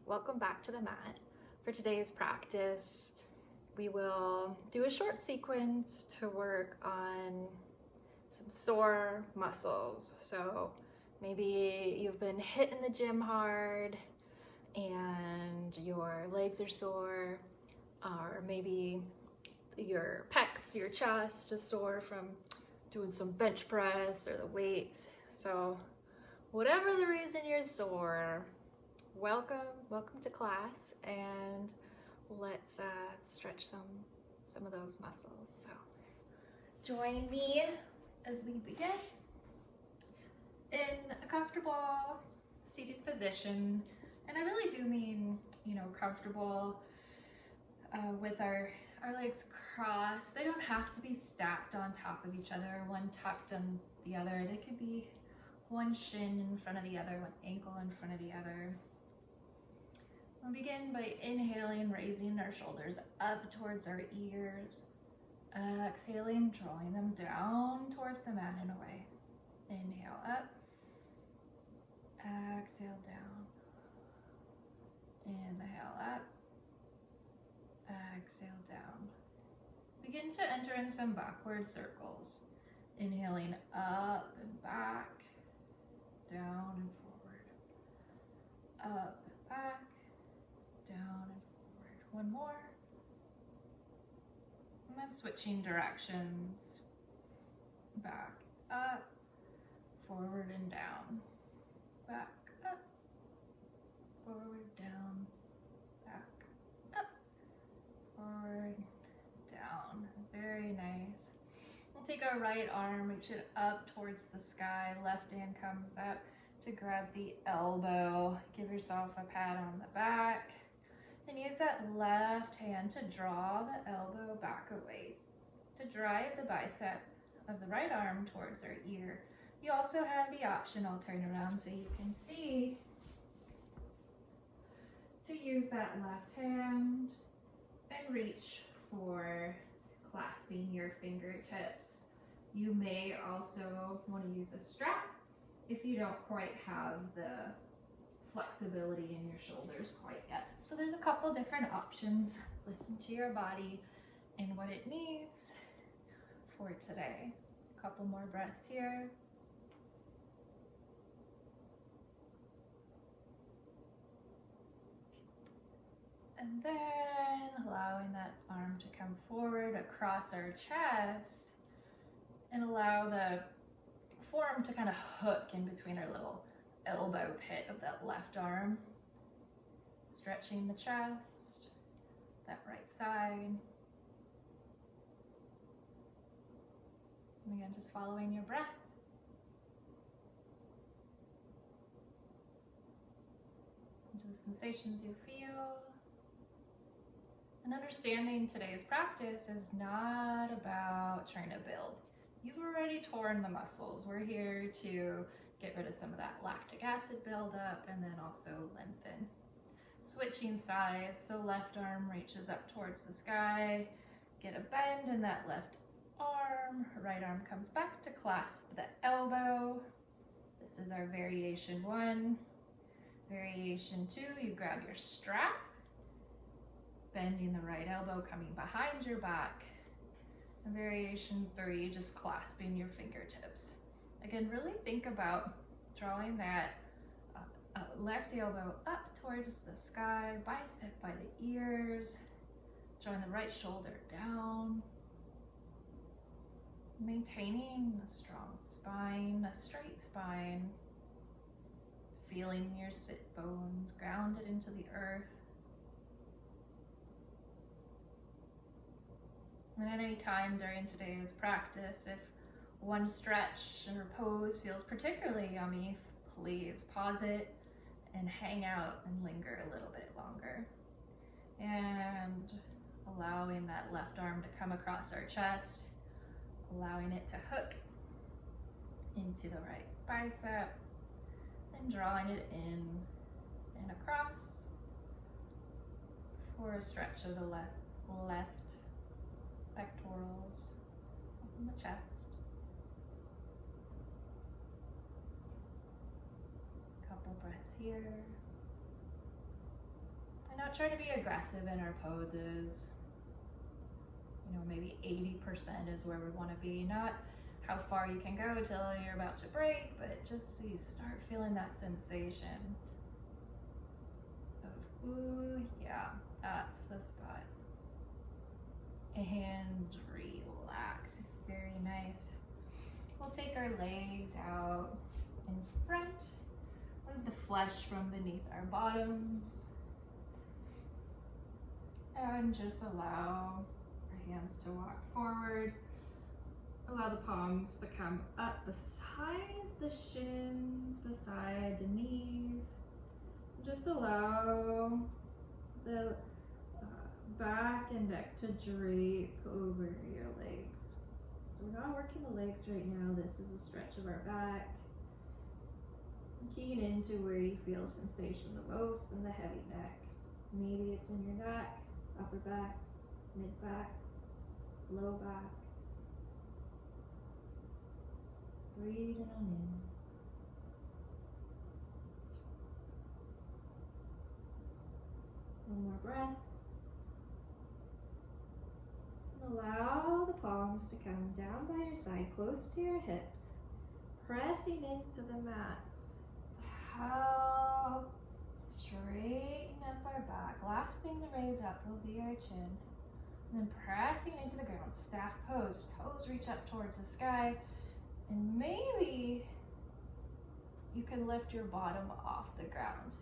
welcome back to the mat. For today's practice, we will do a short sequence to work on some sore muscles. So maybe you've been hitting the gym hard and your legs are sore, or maybe your pecs, your chest is sore from doing some bench press or the weights. So whatever the reason you're sore, welcome to class, and let's stretch some of those muscles. So join me as we begin in a comfortable seated position, and I really do mean, comfortable with our legs crossed. They don't have to be stacked on top of each other, one tucked on the other. They could be one shin in front of the other, one ankle in front of the other. We'll begin by inhaling, raising our shoulders up towards our ears. Exhaling, drawing them down towards the mat and away. Inhale up. Exhale down. Inhale up. Exhale down. Begin to enter in some backward circles. Inhaling up and back, down and forward. Up, back, down and forward. One more. And then switching directions. Back, up, forward and down. Back, up, forward, down, back, up, forward, down. Very nice. We'll take our right arm, reach it up towards the sky. Left hand comes up to grab the elbow. Give yourself a pat on the back. And use that left hand to draw the elbow back away, to drive the bicep of the right arm towards our ear. You also have the option, I'll turn around so you can see, to use that left hand and reach for clasping your fingertips. You may also want to use a strap if you don't quite have the flexibility in your shoulders quite yet. So there's a couple different options. Listen to your body and what it needs for today. A couple more breaths here. And then allowing that arm to come forward across our chest, and allow the forearm to kind of hook in between our little elbow pit of that left arm. Stretching the chest, that right side. And again, just following your breath. Into the sensations you feel. And understanding today's practice is not about trying to build. You've already torn the muscles. We're here to get rid of some of that lactic acid buildup and then also lengthen. Switching sides, so left arm reaches up towards the sky. Get a bend in that left arm. Right arm comes back to clasp the elbow. This is our variation 1. Variation 2, you grab your strap, bending the right elbow, coming behind your back. And variation 3, just clasping your fingertips. Again, really think about drawing that left elbow up towards the sky, bicep by the ears, drawing the right shoulder down, maintaining a strong spine, a straight spine, feeling your sit bones grounded into the earth. And at any time during today's practice, if one stretch or pose feels particularly yummy, please pause it and hang out and linger a little bit longer. And allowing that left arm to come across our chest, allowing it to hook into the right bicep, and drawing it in and across for a stretch of the left pectorals in the chest. Couple breaths here. not trying to be aggressive in our poses. You know, maybe 80% is where we want to be, not how far you can go till you're about to break, but just so you start feeling that sensation of, ooh, yeah, that's the spot. And relax, very nice. We'll take our legs out in front, move the flesh from beneath our bottoms, and just allow our hands to walk forward. Allow the palms to come up beside the shins, beside the knees. Just allow the back and neck to drape over your legs. So we're not working the legs right now. This is a stretch of our back. Keying into where you feel sensation the most in the heavy neck. Maybe it's in your neck, upper back, mid back, low back. Breathe it on in. One more breath. And allow the palms to come down by your side, close to your hips, pressing into the mat. Help straighten up our back. Last thing to raise up will be our chin. And then pressing into the ground, staff pose, toes reach up towards the sky. And maybe you can lift your bottom off the ground.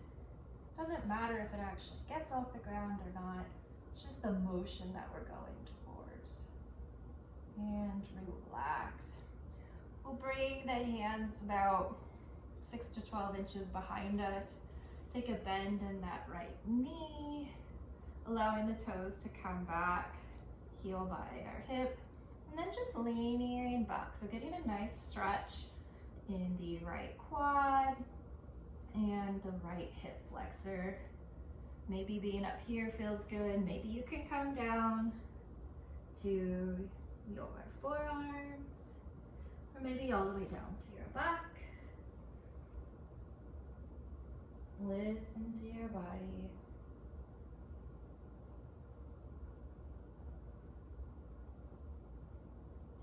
Doesn't matter if it actually gets off the ground or not. It's just the motion that we're going towards. And relax. We'll bring the hands about 6 to 12 inches behind us. Take a bend in that right knee, allowing the toes to come back, heel by our hip. And then just leaning back. So getting a nice stretch in the right quad and the right hip flexor. Maybe being up here feels good. Maybe you can come down to your forearms, or maybe all the way down to your back. Listen to your body.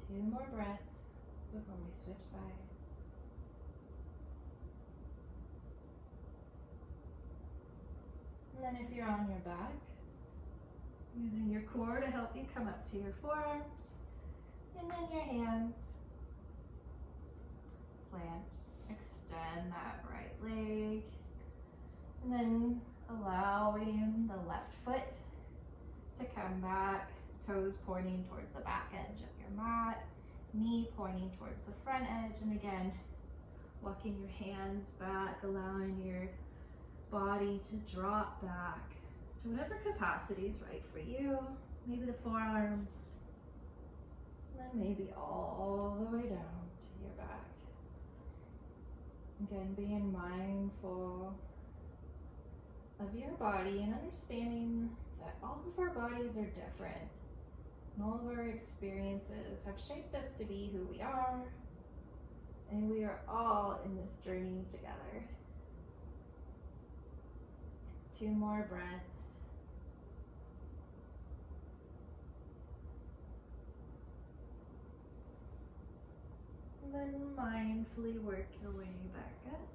Two more breaths before we switch sides. And then if you're on your back, using your core to help you come up to your forearms, and then your hands, plant, extend that right leg, and then allowing the left foot to come back, toes pointing towards the back edge of your mat, knee pointing towards the front edge, and again, walking your hands back, allowing your body to drop back to whatever capacity is right for you. Maybe the forearms, and then maybe all the way down to your back. Again, being mindful of your body and understanding that all of our bodies are different. And all of our experiences have shaped us to be who we are. And we are all in this journey together. 2 more breaths. And then mindfully work your way back up.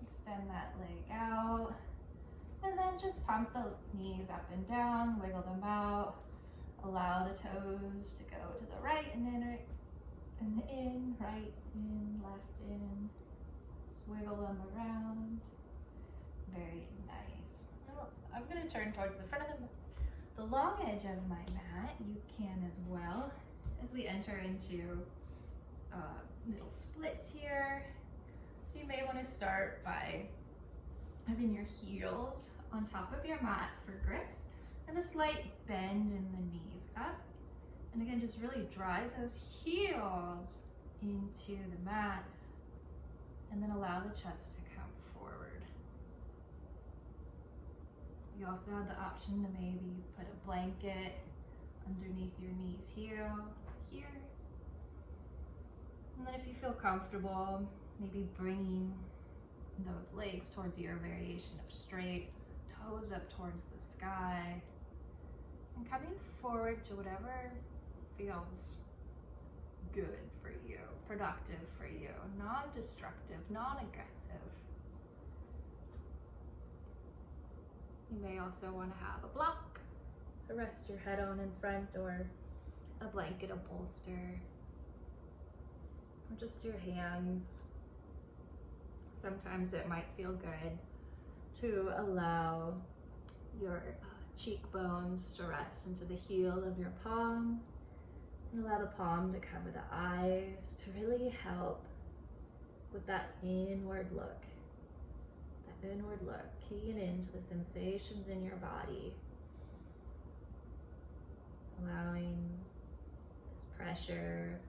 Extend that leg out. And then just pump the knees up and down, wiggle them out. Allow the toes to go to the right and in, and in, right in, left in. Just wiggle them around. Very nice. Well, I'm going to turn towards the front of the long edge of my mat. You can as well as we enter into middle splits here. So you may want to start by having your heels on top of your mat for grips and a slight bend in the knees up. And again, just really drive those heels into the mat and then allow the chest to come forward. You also have the option to maybe put a blanket underneath your knees here. And then if you feel comfortable, maybe bringing those legs towards your variation of straight, toes up towards the sky, and coming forward to whatever feels good for you, productive for you, non-destructive, non-aggressive. You may also want to have a block to rest your head on in front, or a blanket, a bolster, or just your hands. Sometimes it might feel good to allow your cheekbones to rest into the heel of your palm, and allow the palm to cover the eyes to really help with that inward look. That inward look, keying into the sensations in your body, allowing this pressure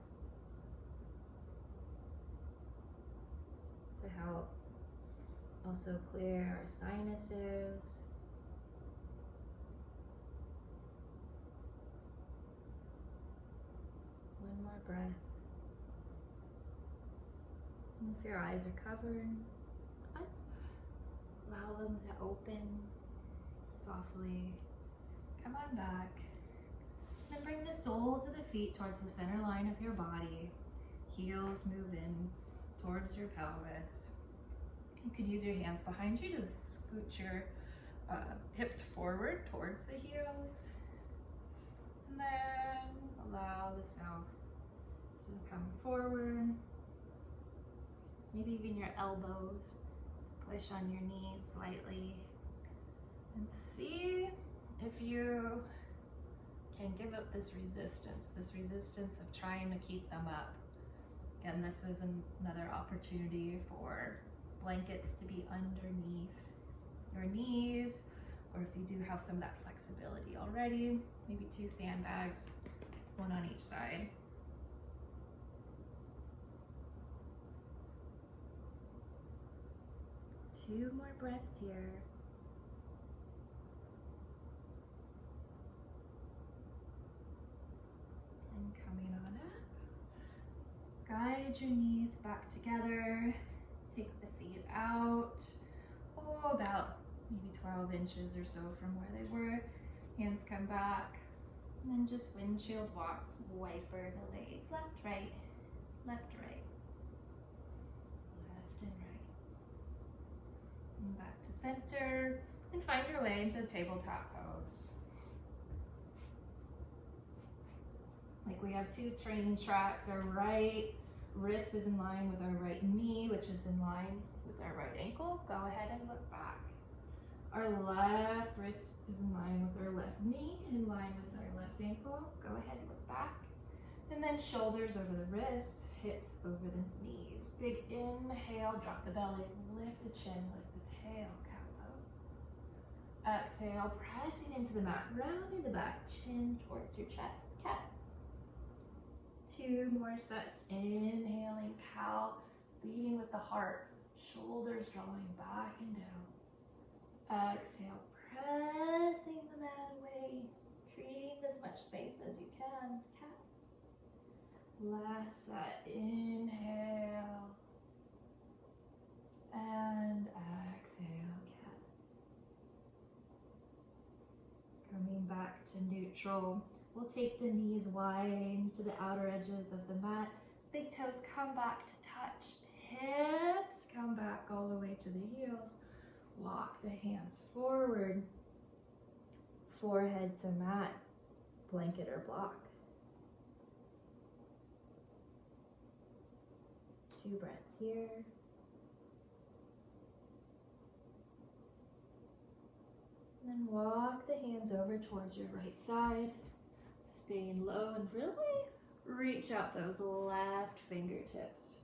to help also clear our sinuses. One more breath. And if your eyes are covered, allow them to open softly. Come on back. Then bring the soles of the feet towards the center line of your body. Heels move in towards your pelvis. You could use your hands behind you to scoot your hips forward towards the heels. And then allow the self to come forward. Maybe even your elbows. Push on your knees slightly. And see if you can give up this resistance of trying to keep them up. Again, this is another opportunity for blankets to be underneath your knees, or if you do have some of that flexibility already, maybe 2 sandbags, one on each side. Two more breaths here. And coming on up. Guide your knees back together. Take the feet out. Oh, about maybe 12 inches or so from where they were. Hands come back. And then just windshield wiper the legs. Left, right. Left, right. Left and right. And back to center. And find your way into a tabletop pose. Like we have 2 training tracks. Our right wrist is in line with our right knee, which is in line with our right ankle. Go ahead and look back. Our left wrist is in line with our left knee, in line with our left ankle. Go ahead and look back. And then shoulders over the wrist, hips over the knees. Big inhale, drop the belly, lift the chin, lift the tail, cow pose. Exhale, pressing into the mat, rounding the back, chin towards your chest, cat. 2 more sets. Inhaling, cow, leading with the heart, shoulders drawing back and down. Exhale, pressing the mat away, creating as much space as you can, cat. Last set. Inhale and exhale, cat. Coming back to neutral. We'll take the knees wide to the outer edges of the mat. Big toes come back to touch. Hips come back all the way to the heels. Walk the hands forward. Forehead to mat, blanket or block. 2 breaths here. And then walk the hands over towards your right side. Staying low and really reach out those left fingertips.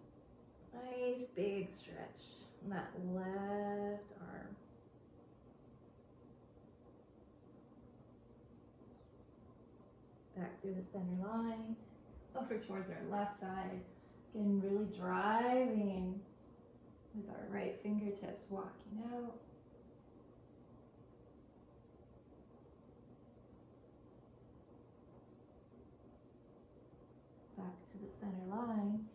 Nice big stretch in that left arm. Back through the center line, over towards our left side. Again, really driving with our right fingertips, walking out. Back to the center line.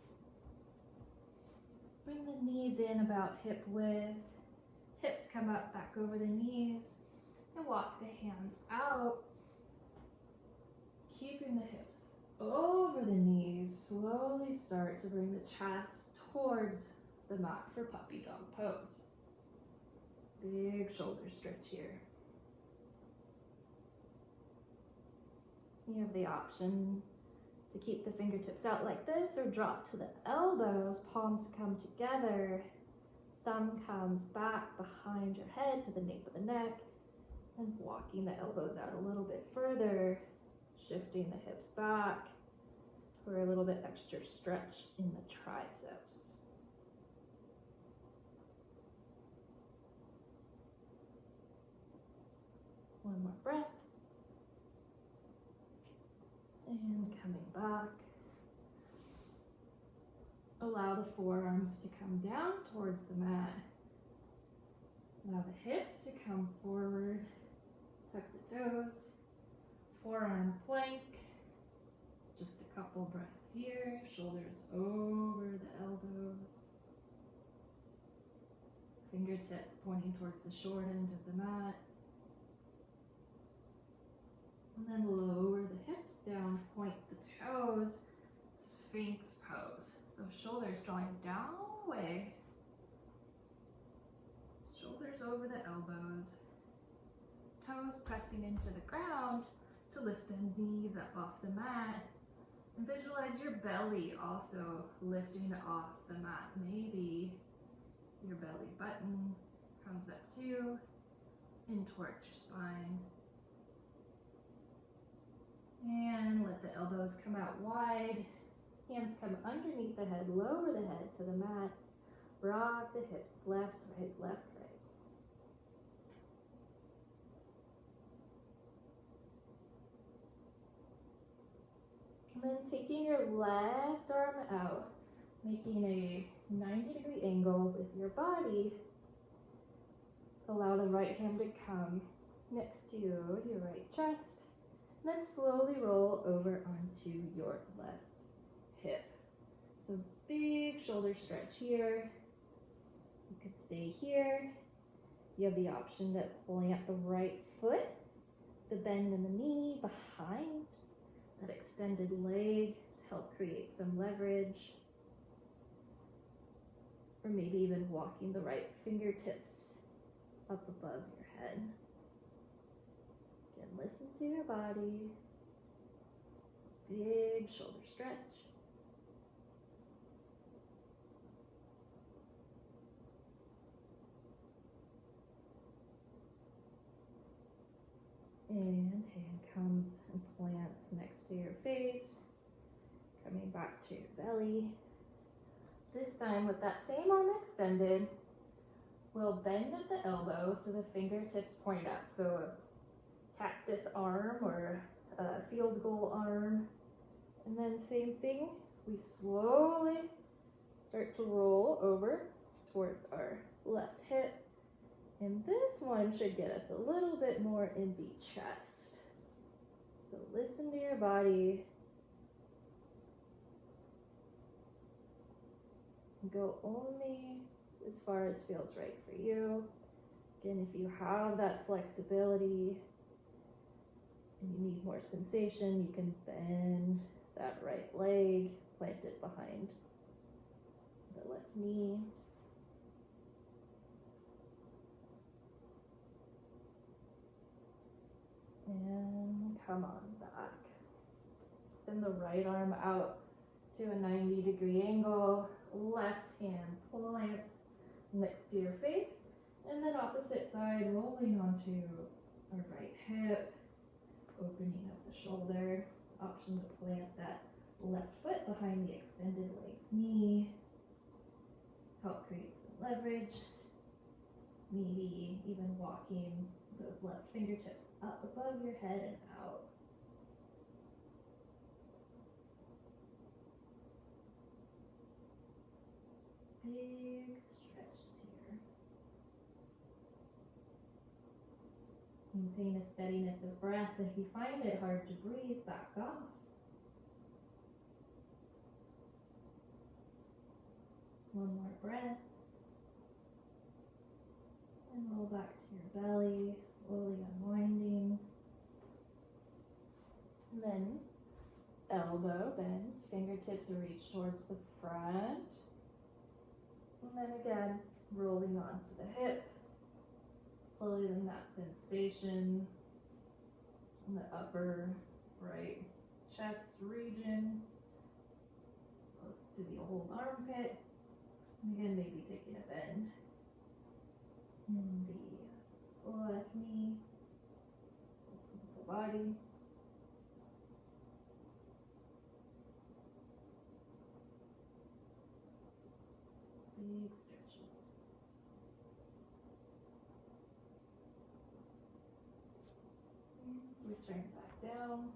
Bring bring the knees in about hip width. Hips come up back over the knees. And walk the hands out. Keeping the hips over the knees. Slowly start to bring the chest towards the mat for puppy dog pose. Big shoulder stretch here. You have the option to keep the fingertips out like this or drop to the elbows. Palms come together. Thumb comes back behind your head to the nape of the neck. And walking the elbows out a little bit further. Shifting the hips back for a little bit extra stretch in the triceps. One more breath. And coming back. Allow the forearms to come down towards the mat. Allow the hips to come forward. Tuck the toes. Forearm plank. Just a couple breaths here. Shoulders over the elbows. Fingertips pointing towards the short end of the mat. And then lower the hips down, point the toes, Sphinx pose. So shoulders drawing down away. Shoulders over the elbows. Toes pressing into the ground to lift the knees up off the mat. And visualize your belly also lifting off the mat. Maybe your belly button comes up too, in towards your spine. And let the elbows come out wide. Hands come underneath the head, lower the head to the mat. Rock the hips left, right, left, right. And then taking your left arm out, making a 90-degree angle with your body. Allow the right hand to come next to your right chest. And then slowly roll over onto your left hip. So big shoulder stretch here. You could stay here. You have the option to plant the right foot, the bend in the knee behind that extended leg to help create some leverage. Or maybe even walking the right fingertips up above your head. Again, listen to your body. Big shoulder stretch. And hand comes and plants next to your face. Coming back to your belly. This time with that same arm extended, we'll bend at the elbow so the fingertips point up. So a cactus arm or a field goal arm. And then same thing, we slowly start to roll over towards our left hip. And this one should get us a little bit more in the chest. So listen to your body. Go only as far as feels right for you. Again, if you have that flexibility and you need more sensation, you can bend that right leg, plant it behind the left knee. And come on back. Extend the right arm out to a 90-degree angle. Left hand plants next to your face. And then opposite side, rolling onto our right hip. Opening up the shoulder. Option to plant that left foot behind the extended leg's knee. Help create some leverage. Maybe even walking those left fingertips up above your head and out. Big stretches here. Maintain a steadiness of breath. If you find it hard to breathe, back off. One more breath. And roll back to your belly, slowly unwinding. And then elbow bends, fingertips reach towards the front. And then again, rolling onto the hip, feeling that sensation in the upper right chest region, close to the old armpit. And again, maybe taking a bend in the left knee, listen to the body. Big stretches. Return back down.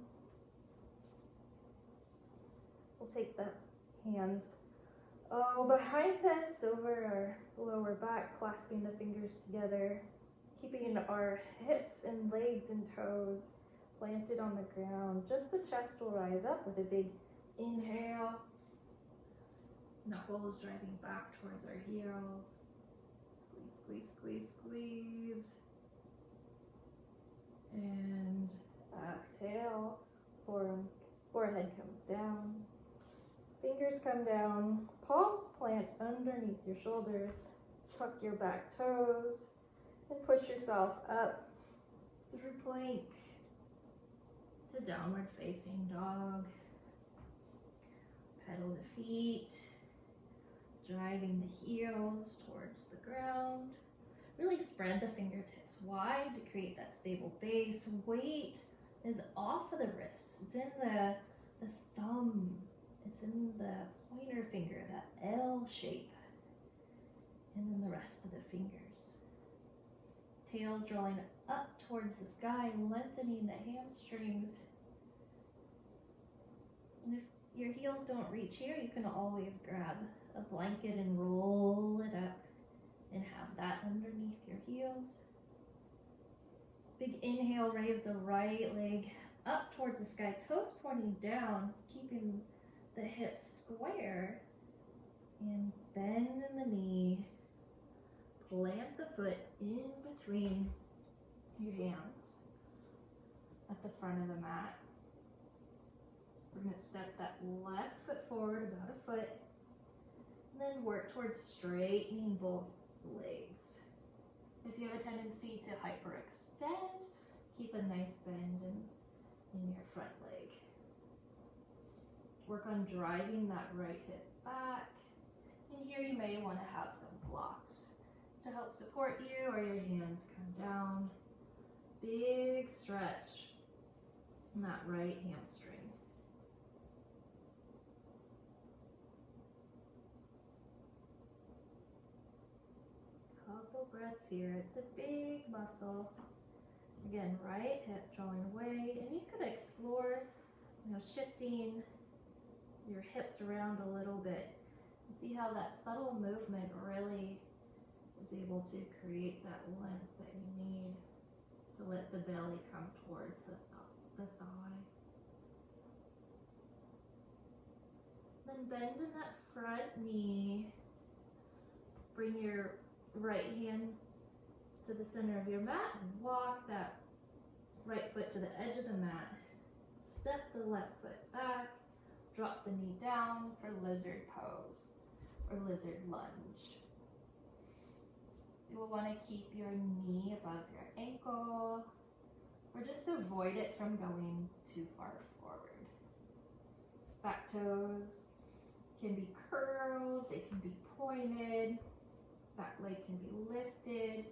We'll take the hands behind us over our lower back, clasping the fingers together, keeping our hips and legs and toes planted on the ground. Just the chest will rise up with a big inhale. Knuckles driving back towards our heels. Squeeze, squeeze, squeeze, squeeze. And exhale, forehead comes down. Fingers come down, palms plant underneath your shoulders. Tuck your back toes and push yourself up through plank to downward facing dog. Pedal the feet, driving the heels towards the ground. Really spread the fingertips wide to create that stable base. Weight is off of the wrists. It's in the thumb. It's in the pointer finger, that L shape. And then the rest of the fingers. Tails drawing up towards the sky, lengthening the hamstrings. And if your heels don't reach here, you can always grab a blanket and roll it up and have that underneath your heels. Big inhale, raise the right leg up towards the sky, toes pointing down, keeping the hips square, and bend in the knee. Plant the foot in between your hands at the front of the mat. We're going to step that left foot forward about a foot, and then work towards straightening both legs. If you have a tendency to hyperextend, keep a nice bend in your front leg. Work on driving that right hip back. And here you may want to have some blocks to help support you, or your hands come down. Big stretch in that right hamstring. Couple breaths here. It's a big muscle. Again, right hip drawing away, and you could explore, shifting your hips around a little bit and see how that subtle movement really is able to create that length that you need to let the belly come towards the thigh. Then bend in that front knee. Bring your right hand to the center of your mat and walk that right foot to the edge of the mat. Step the left foot back. Drop the knee down for lizard pose or lizard lunge. You will want to keep your knee above your ankle, or just avoid it from going too far forward. Back toes can be curled, they can be pointed, back leg can be lifted.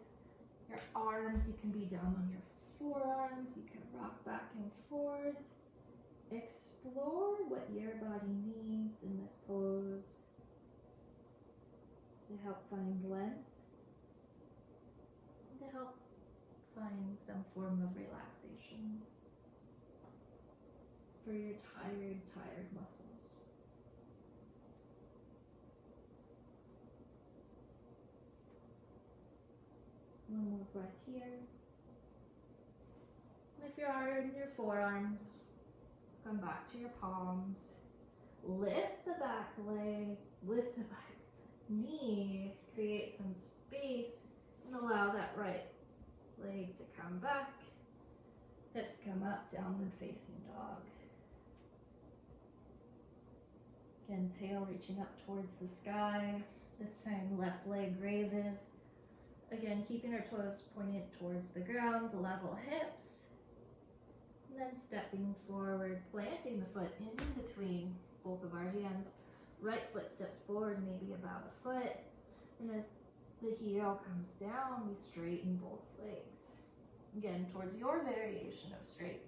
Your arms, you can be down on your forearms, you can rock back and forth. Explore what your body needs in this pose to help find length, to help find some form of relaxation for your tired muscles. One more breath here. Lift your arm and your forearms. Come back to your palms. Lift the back leg, lift the back knee, create some space and allow that right leg to come back. Hips come up, downward facing dog. Again, tail reaching up towards the sky. This time left leg raises. Again, keeping our toes pointed towards the ground, level hips. And then stepping forward, planting the foot in between both of our hands. Right foot steps forward, maybe about a foot. And as the heel comes down, we straighten both legs. Again, towards your variation of straight.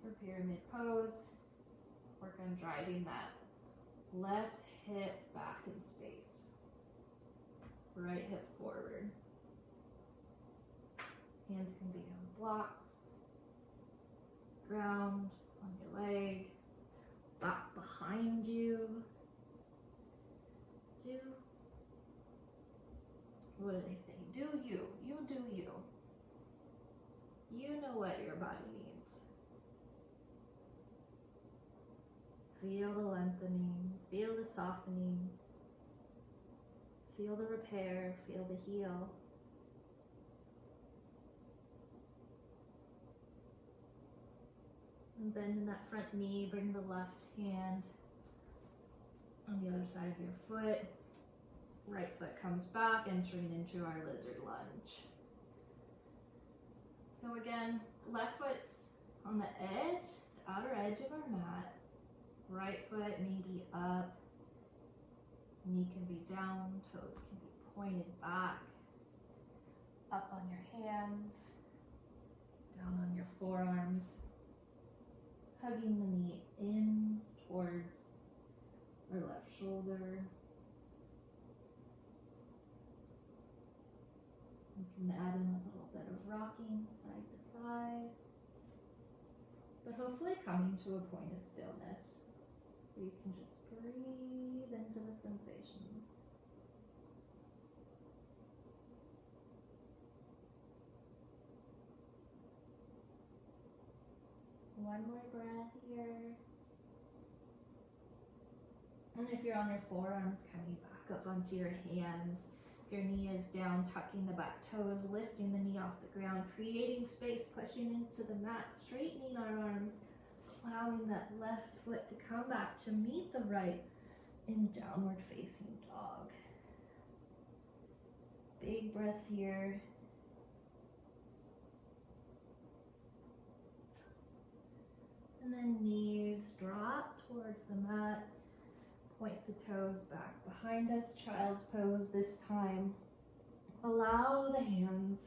For pyramid pose, work on driving that left hip back in space. Right hip forward. Hands can be on blocks. Ground on your leg. Back behind you. What do they say? Do you. You do you. You know what your body needs. Feel the lengthening, feel the softening, feel the repair, feel the heal. And bend in that front knee, bring the left hand on the other side of your foot. Right foot comes back, entering into our lizard lunge. So again, left foot's on the edge, the outer edge of our mat. Right foot maybe up, knee can be down, toes can be pointed back, up on your hands, down on your forearms, hugging the knee in towards our left shoulder. You can add in a little bit of rocking side to side, but hopefully coming to a point of stillness. You can just breathe into the sensations. One more breath here. And if you're on your forearms, coming back up onto your hands. If your knee is down, tucking the back toes, lifting the knee off the ground, creating space, pushing into the mat, straightening our arms, allowing that left foot to come back to meet the right in downward facing dog. Big breaths here. And then knees drop towards the mat. Point the toes back behind us. Child's pose this time. Allow the hands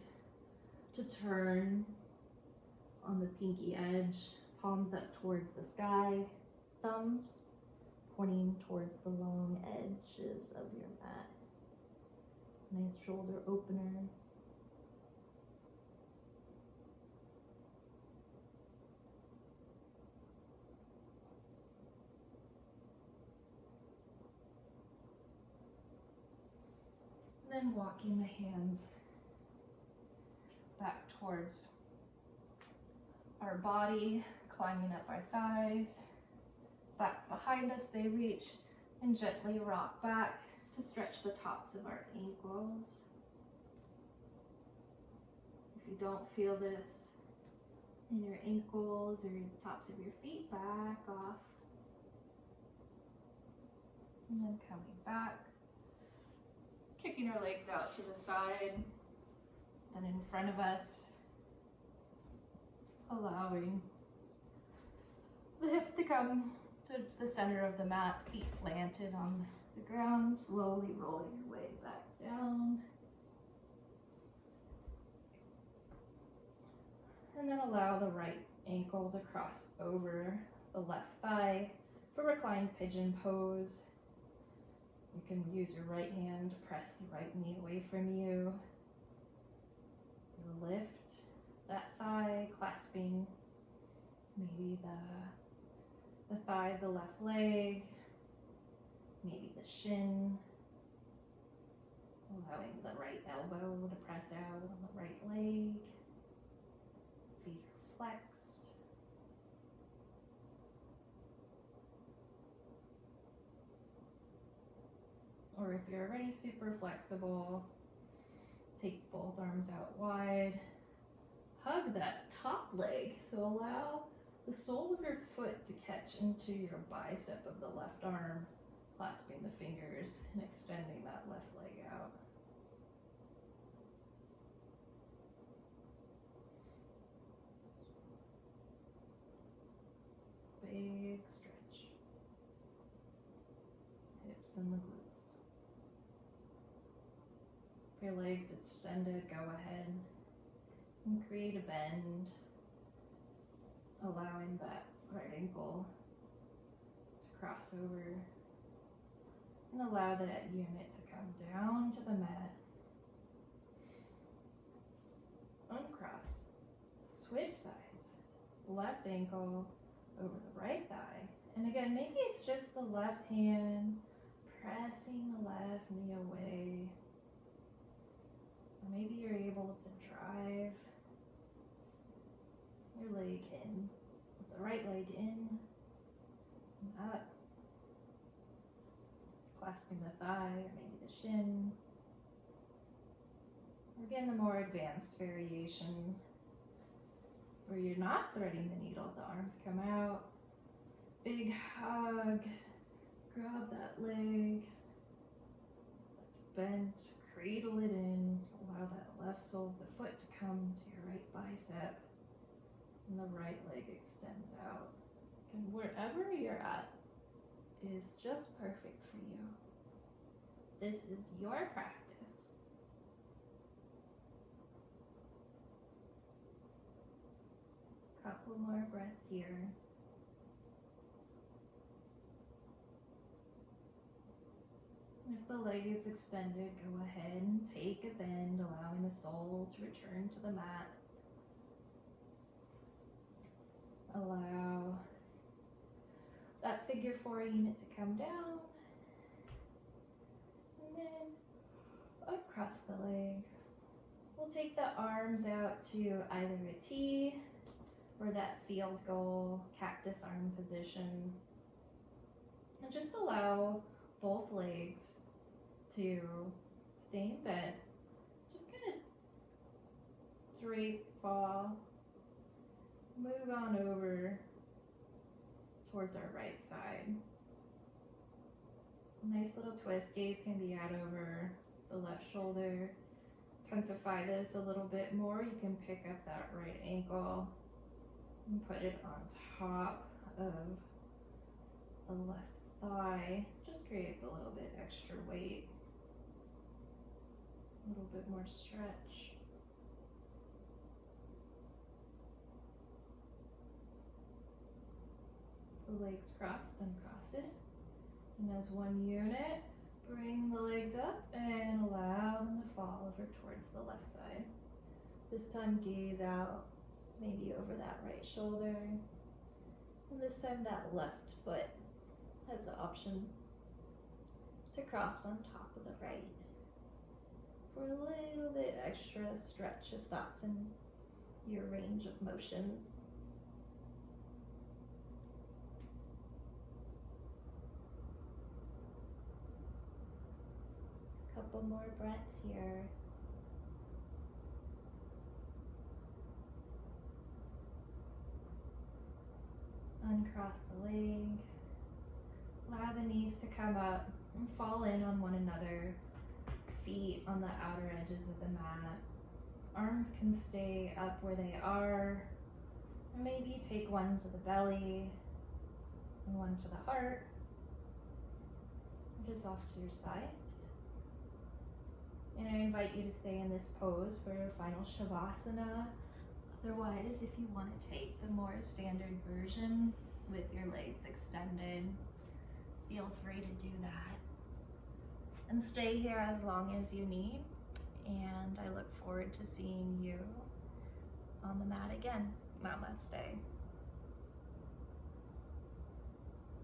to turn on the pinky edge. Palms up towards the sky, thumbs pointing towards the long edges of your mat. Nice shoulder opener. Then walking the hands back towards our body, climbing up our thighs, back behind us they reach, and gently rock back to stretch the tops of our ankles. If you don't feel this in your ankles or the tops of your feet, back off. And then coming back, kicking our legs out to the side, and in front of us, allowing the hips to come towards the center of the mat, feet planted on the ground, slowly rolling your way back down. And then allow the right ankle to cross over the left thigh for reclined pigeon pose. You can use your right hand to press the right knee away from you. Lift that thigh, clasping maybe the thigh of the left leg, maybe the shin, allowing the right elbow to press out on the right leg. Feet are flexed. Or Stay super flexible. Take both arms out wide. Hug that top leg, so allow the sole of your foot to catch into your bicep of the left arm, clasping the fingers and extending that left leg out. Big stretch. Hips and the glutes. If your legs extended, go ahead and create a bend, allowing that right ankle to cross over, and allow that unit to come down to the mat. Uncross, switch sides, left ankle over the right thigh. And again, maybe it's just the left hand pressing the left knee away. Or maybe you're able to drive your leg in, with the right leg in and up. Clasping the thigh, or maybe the shin. Or again, the more advanced variation where you're not threading the needle, the arms come out. Big hug, grab that leg that's bent, cradle it in, allow that left sole of the foot to come to your right bicep, and the right leg extends out. And wherever you're at is just perfect for you. This is your practice. Couple more breaths here. If the leg is extended, go ahead and take a bend, allowing the sole to return to the mat. Allow that figure 4 unit to come down. And then across the leg. We'll take the arms out to either a T or that field goal cactus arm position. And just allow both legs to stay in bed. Just kind of drape, fall, move on over towards our right side. Nice little twist. Gaze can be out over the left shoulder. Intensify this a little bit more. You can pick up that right ankle and put it on top of the left thigh. Just creates a little bit extra weight. A little bit more stretch. The legs crossed, uncross it. And as one unit, bring the legs up and allow them to fall over towards the left side. This time gaze out, maybe over that right shoulder. And this time that left foot has the option to cross on top of the right for a little bit extra stretch if that's in your range of motion. Couple more breaths here. Uncross the leg. Allow the knees to come up and fall in on one another. Feet on the outer edges of the mat. Arms can stay up where they are. Or maybe take one to the belly and one to the heart. Or just off to your sides. And I invite you to stay in this pose for your final Shavasana. Otherwise, if you want to take the more standard version with your legs extended, feel free to do that. And stay here as long as you need. And I look forward to seeing you on the mat again. Namaste.